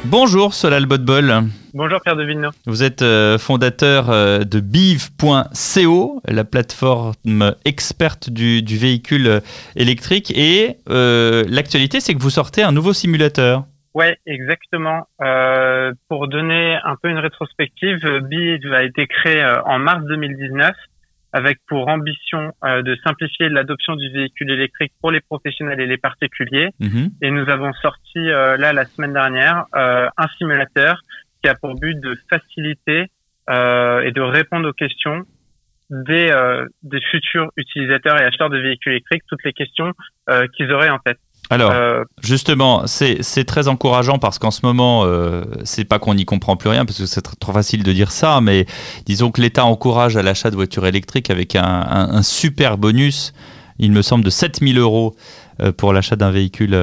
Bonjour Solal Botbol. Bonjour Pierre de Villeneuve. Vous êtes fondateur de Biv.co, la plateforme experte du véhicule électrique. Et l'actualité, c'est que vous sortez un nouveau simulateur. Ouais, exactement. Pour donner un peu une rétrospective, Biv a été créé en mars 2019 avec pour ambition de simplifier l'adoption du véhicule électrique pour les professionnels et les particuliers. Et nous avons sorti la semaine dernière un simulateur qui a pour but de faciliter et de répondre aux questions des futurs utilisateurs et acheteurs de véhicules électriques, toutes les questions qu'ils auraient en tête. Alors, justement, c'est très encourageant parce qu'en ce moment, c'est pas qu'on n'y comprend plus rien, parce que c'est trop facile de dire ça, mais disons que l'État encourage à l'achat de voitures électriques avec un super bonus, il me semble, de 7 000 € pour l'achat d'un véhicule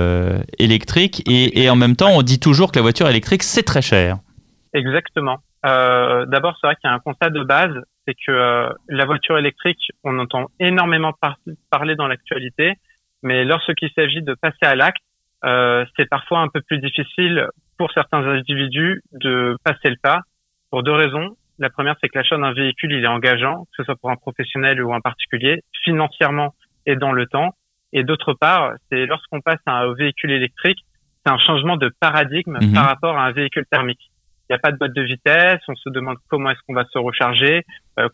électrique. Et en même temps, on dit toujours que la voiture électrique, c'est très cher. Exactement. D'abord, c'est vrai qu'il y a un constat de base, c'est que la voiture électrique, on entend énormément parler dans l'actualité, mais lorsqu'il s'agit de passer à l'acte, c'est parfois un peu plus difficile pour certains individus de passer le pas pour deux raisons. La première, c'est que l'achat d'un véhicule, il est engageant, que ce soit pour un professionnel ou un particulier, financièrement et dans le temps. Et d'autre part, c'est lorsqu'on passe à un véhicule électrique, c'est un changement de paradigme par rapport à un véhicule thermique. Il n'y a pas de boîte de vitesse, on se demande comment est-ce qu'on va se recharger,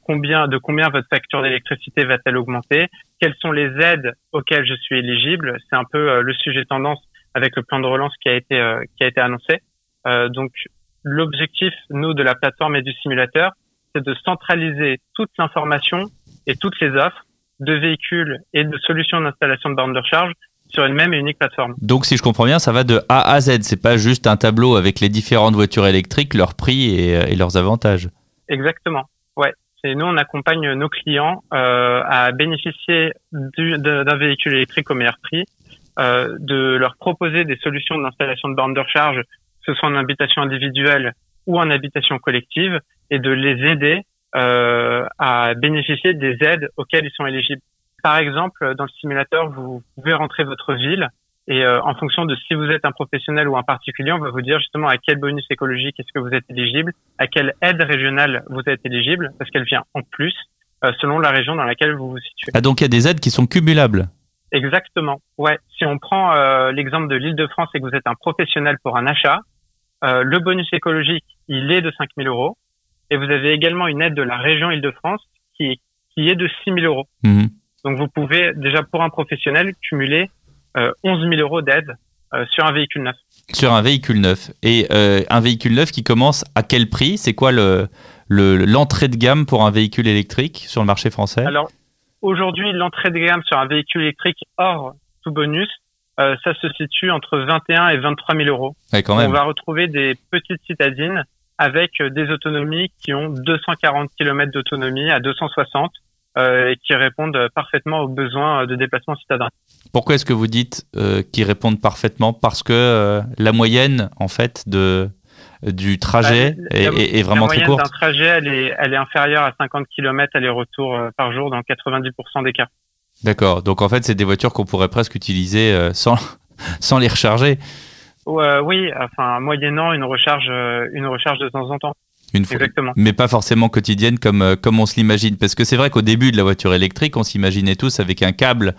combien votre facture d'électricité va-t-elle augmenter, quelles sont les aides auxquelles je suis éligible. C'est un peu le sujet tendance avec le plan de relance qui a été annoncé. Donc l'objectif, nous, de la plateforme et du simulateur, c'est de centraliser toute l'information et toutes les offres de véhicules et de solutions d'installation de bornes de recharge sur une même et unique plateforme. Donc, si je comprends bien, ça va de A à Z. C'est pas juste un tableau avec les différentes voitures électriques, leurs prix et leurs avantages. Exactement. Ouais. Et nous, on accompagne nos clients à bénéficier d'un véhicule électrique au meilleur prix, de leur proposer des solutions d'installation de bornes de recharge, que ce soit en habitation individuelle ou en habitation collective, et de les aider à bénéficier des aides auxquelles ils sont éligibles. Par exemple, dans le simulateur, vous pouvez rentrer votre ville et en fonction de si vous êtes un professionnel ou un particulier, on va vous dire justement à quel bonus écologique est-ce que vous êtes éligible, à quelle aide régionale vous êtes éligible, parce qu'elle vient en plus selon la région dans laquelle vous vous situez. Ah, donc il y a des aides qui sont cumulables. Exactement. Ouais. Si on prend l'exemple de l'Île-de-France et que vous êtes un professionnel pour un achat, le bonus écologique, il est de 5 000 € et vous avez également une aide de la région Île-de-France qui est de 6 000 €. Donc, vous pouvez déjà, pour un professionnel, cumuler 11 000 € d'aide sur un véhicule neuf. Sur un véhicule neuf. Et un véhicule neuf qui commence à quel prix? C'est quoi l'entrée de gamme pour un véhicule électrique sur le marché français? Alors, aujourd'hui, l'entrée de gamme sur un véhicule électrique hors tout bonus, ça se situe entre 21 et 23 000 €. Ouais, quand même. On va retrouver des petites citadines avec des autonomies qui ont 240 km d'autonomie à 260 et qui répondent parfaitement aux besoins de déplacement citadin. Pourquoi est-ce que vous dites qu'ils répondent parfaitement? Parce que la moyenne, en fait, du trajet est vraiment très courte. La moyenne d'un trajet, elle est inférieure à 50 km aller-retour par jour dans 90% des cas. D'accord. Donc, en fait, c'est des voitures qu'on pourrait presque utiliser sans les recharger. Oui, enfin, moyennant une recharge de temps en temps. Exactement. Mais pas forcément quotidienne comme on se l'imagine. Parce que c'est vrai qu'au début de la voiture électrique, on s'imaginait tous avec un câble.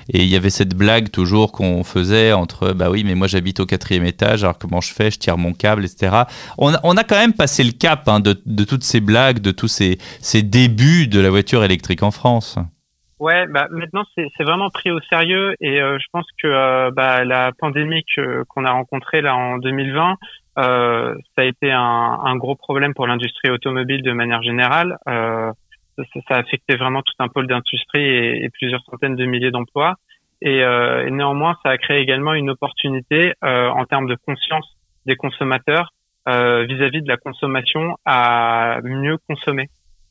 Et il y avait cette blague toujours qu'on faisait entre « bah oui, mais moi j'habite au 4e étage, alors comment je fais? Je tire mon câble, etc. » On a quand même passé le cap de toutes ces blagues, de tous ces débuts de la voiture électrique en France. Ouais, bah maintenant c'est vraiment pris au sérieux et je pense que la pandémie qu'on a rencontrée là en 2020, ça a été un gros problème pour l'industrie automobile de manière générale. Ça a affecté vraiment tout un pôle d'industrie et plusieurs centaines de milliers d'emplois. Et néanmoins, ça a créé également une opportunité en termes de conscience des consommateurs vis-à-vis de la consommation à mieux consommer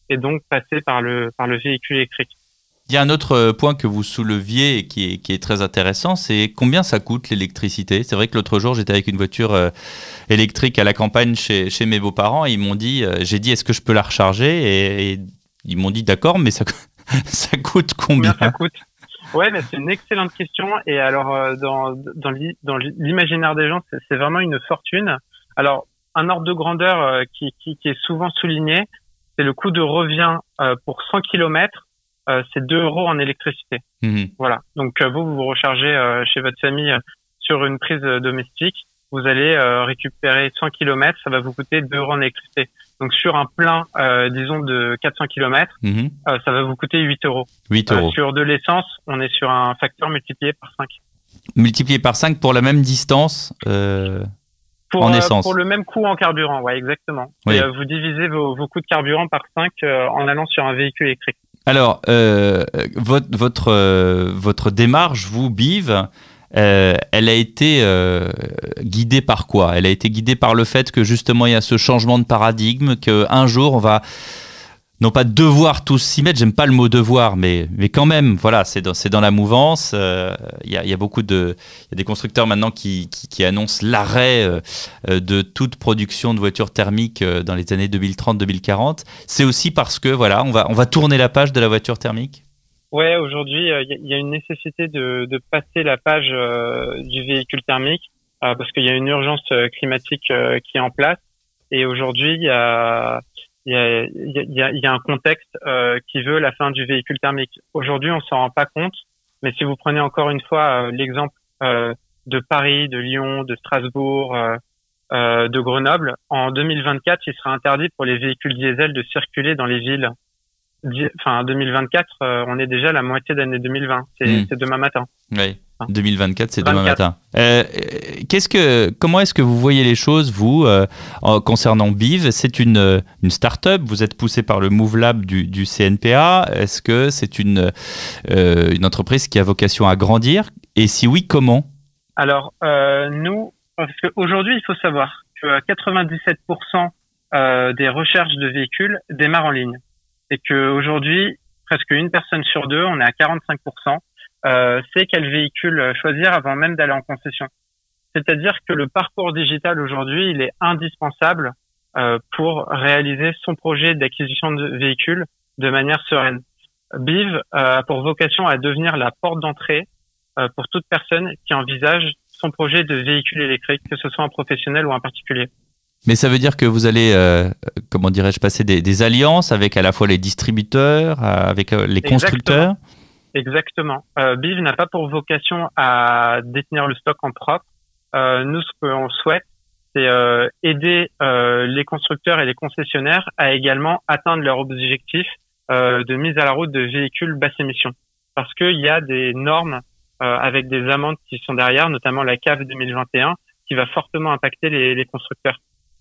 et donc passer par le véhicule électrique. Il y a un autre point que vous souleviez et qui est très intéressant, c'est combien ça coûte l'électricité. C'est vrai que l'autre jour, j'étais avec une voiture électrique à la campagne chez mes beaux-parents et ils m'ont dit, j'ai dit, est-ce que je peux la recharger et ils m'ont dit, d'accord, mais ça coûte combien? Ça coûte Ouais, mais c'est une excellente question. Et alors, dans l'imaginaire des gens, c'est vraiment une fortune. Alors, un ordre de grandeur qui est souvent souligné, c'est le coût de revient pour 100 km, c'est 2 euros en électricité. Voilà. Donc, vous rechargez chez votre famille sur une prise domestique. Vous allez récupérer 100 km, ça va vous coûter 2 euros en électricité. Donc sur un plein, disons de 400 km, ça va vous coûter 8 euros. 8 euros. Sur de l'essence, on est sur un facteur multiplié par 5. Multiplié par 5 pour la même distance en essence. Pour le même coût en carburant, ouais, exactement. Oui. Et vous divisez vos coûts de carburant par 5 en allant sur un véhicule électrique. Alors, votre démarche, vous, BIV, elle a été guidée par quoi? Elle a été guidée par le fait que justement il y a ce changement de paradigme, qu'un jour on va non pas devoir tous s'y mettre, j'aime pas le mot devoir, mais quand même, voilà, c'est dans la mouvance. Il y a des constructeurs maintenant qui annoncent l'arrêt de toute production de voitures thermiques dans les années 2030-2040. C'est aussi parce que voilà, on va tourner la page de la voiture thermique. Ouais, aujourd'hui, il y a une nécessité de passer la page du véhicule thermique parce qu'il y a une urgence climatique qui est en place. Et aujourd'hui, il y a un contexte qui veut la fin du véhicule thermique. Aujourd'hui, on s'en rend pas compte, mais si vous prenez encore une fois l'exemple de Paris, de Lyon, de Strasbourg, de Grenoble, en 2024, il sera interdit pour les véhicules diesel de circuler dans les villes. Enfin, 2024, on est déjà à la moitié d'année 2020. C'est demain matin. Oui, 2024, c'est demain matin. Comment est-ce que vous voyez les choses, vous, concernant BIV? C'est une start-up, vous êtes poussé par le Move Lab du CNPA. Est-ce que c'est une entreprise qui a vocation à grandir? Et si oui, comment? Alors, nous, parce qu'aujourd'hui, il faut savoir que 97% des recherches de véhicules démarrent en ligne. Et qu'aujourd'hui, presque une personne sur deux, on est à 45%, sait quel véhicule choisir avant même d'aller en concession. C'est-à-dire que le parcours digital aujourd'hui, il est indispensable pour réaliser son projet d'acquisition de véhicules de manière sereine. BIV a pour vocation à devenir la porte d'entrée pour toute personne qui envisage son projet de véhicule électrique, que ce soit un professionnel ou un particulier. Mais ça veut dire que vous allez, comment dirais-je, passer des alliances avec à la fois les distributeurs, avec les constructeurs? Exactement. BIV n'a pas pour vocation à détenir le stock en propre. Nous, ce qu'on souhaite, c'est aider les constructeurs et les concessionnaires à également atteindre leur objectif de mise à la route de véhicules basse émission. Parce qu'il y a des normes avec des amendes qui sont derrière, notamment la CAF 2021, qui va fortement impacter les constructeurs.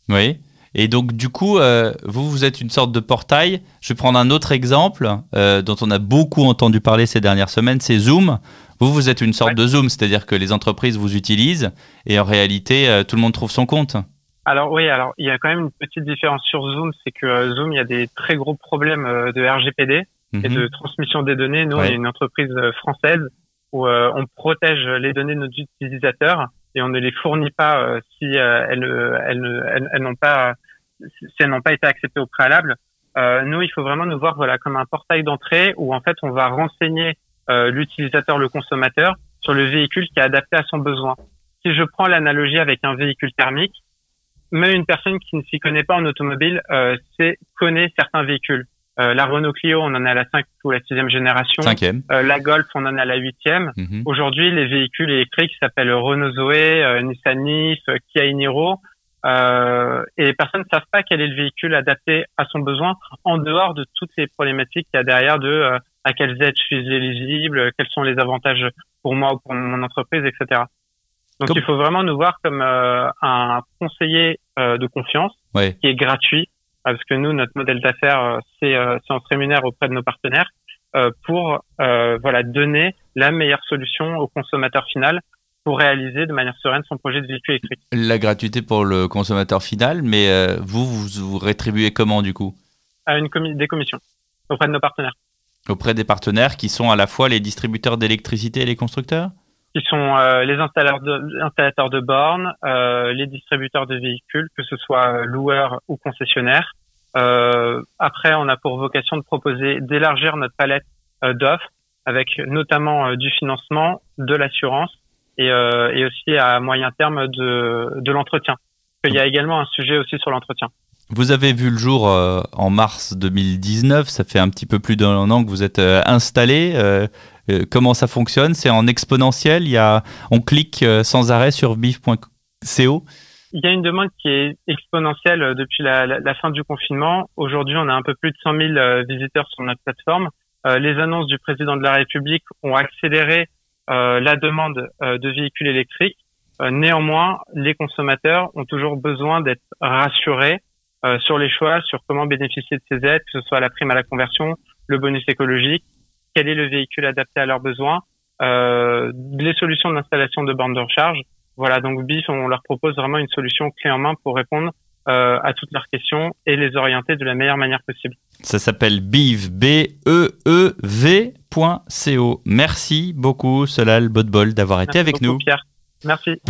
Oui. Et donc, du coup, vous êtes une sorte de portail. Je vais prendre un autre exemple dont on a beaucoup entendu parler ces dernières semaines, c'est Zoom. Vous êtes une sorte de Zoom, c'est-à-dire que les entreprises vous utilisent et en réalité, tout le monde trouve son compte. Alors oui, il y a quand même une petite différence sur Zoom, c'est que Zoom, il y a des très gros problèmes de RGPD et de transmission des données. Nous, on est une entreprise française où on protège les données de nos utilisateurs et on ne les fournit pas si elles n'ont pas été acceptées au préalable. Nous, il faut vraiment nous voir comme un portail d'entrée où en fait on va renseigner l'utilisateur, le consommateur, sur le véhicule qui est adapté à son besoin. Si je prends l'analogie avec un véhicule thermique, même une personne qui ne s'y connaît pas en automobile connaît certains véhicules. La Renault Clio, on en est à la 5 ou la 6e génération. 5e. La Golf, on en est à la 8e. Aujourd'hui, les véhicules électriques s'appellent Renault Zoé, Nissan Leaf, Kia Niro. Et les personnes ne savent pas quel est le véhicule adapté à son besoin, en dehors de toutes les problématiques qu'il y a derrière de à quelles aides je suis éligible, quels sont les avantages pour moi ou pour mon entreprise, etc. Donc il faut vraiment nous voir comme un conseiller de confiance qui est gratuit, parce que nous, notre modèle d'affaires, c'est on se rémunère auprès de nos partenaires pour donner la meilleure solution au consommateur final pour réaliser de manière sereine son projet de véhicule électrique. La gratuité pour le consommateur final, mais vous rétribuez comment du coup? Des commissions auprès de nos partenaires. Auprès des partenaires qui sont à la fois les distributeurs d'électricité et les constructeurs? Qui sont les installateurs de bornes, les distributeurs de véhicules, que ce soit loueurs ou concessionnaires. Après, on a pour vocation de d'élargir notre palette d'offres avec notamment du financement, de l'assurance et aussi à moyen terme de l'entretien. Il y a également un sujet aussi sur l'entretien. Vous avez vu le jour en mars 2019, ça fait un petit peu plus d'un an que vous êtes installé. Comment ça fonctionne? C'est en exponentiel, on clique sans arrêt sur bif.co? Il y a une demande qui est exponentielle depuis la fin du confinement. Aujourd'hui, on a un peu plus de 100 000 visiteurs sur notre plateforme. Les annonces du président de la République ont accéléré la demande de véhicules électriques. Néanmoins, les consommateurs ont toujours besoin d'être rassurés sur les choix, sur comment bénéficier de ces aides, que ce soit la prime à la conversion, le bonus écologique, quel est le véhicule adapté à leurs besoins, les solutions d'installation de bornes de recharge. Voilà, donc BIF, on leur propose vraiment une solution clé en main pour répondre à toutes leurs questions et les orienter de la meilleure manière possible. Ça s'appelle BEEV, BEEV.co. Merci beaucoup, Solal Bodbol, d'avoir été avec nous. Merci beaucoup, Pierre. Merci.